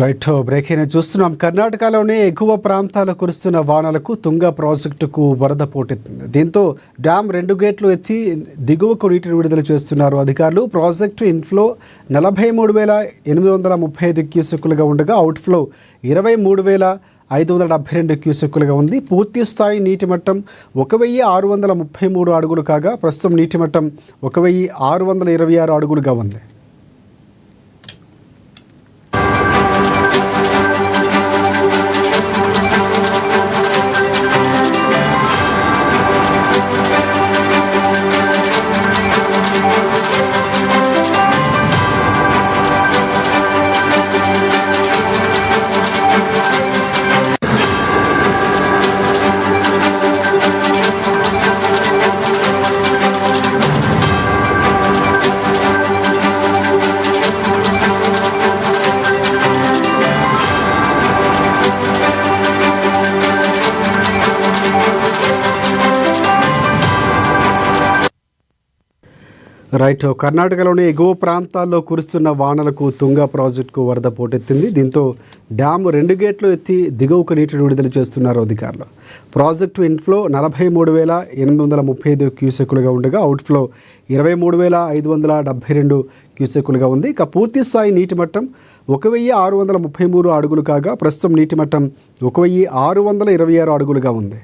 Right breaking చూస్తున్నాం. కర్ణాటకలోని ఎగువ ప్రాంతాల్లో కురుస్తున్న వానలకు తుంగ ప్రాజెక్టుకు వరద పోటెత్తింది. దీంతో డ్యామ్ 2 గేట్లు ఎత్తి దిగువకు నీటిని విడుదల చేస్తున్నారు అధికారులు. ప్రాజెక్టు ఇన్ఫ్లో 43,835 క్యూసెక్కులుగా ఉండగా అవుట్ఫ్లో 23,572 క్యూసెక్కులుగా ఉంది. పూర్తి స్థాయి నీటి మట్టం 1,633 అడుగులు కాగా ప్రస్తుతం నీటి మట్టం 1,626 అడుగులుగా ఉంది. రైట్ కర్ణాటకలోని ఎగువ ప్రాంతాల్లో కురుస్తున్న వానలకు తుంగ ప్రాజెక్టుకు వరద పోటెత్తింది. దీంతో డ్యామ్ 2 గేట్లు ఎత్తి దిగువకు నీటిని విడుదల చేస్తున్నారు అధికారులు. ప్రాజెక్టు ఇన్ఫ్లో 43,835 క్యూసెక్కులుగా ఉండగా అవుట్ఫ్లో 23,572 క్యూసెక్కులుగా ఉంది. ఇక పూర్తి స్థాయి నీటి మట్టం 1,633 అడుగులు కాగా ప్రస్తుతం నీటి మట్టం 1,626 అడుగులుగా ఉంది.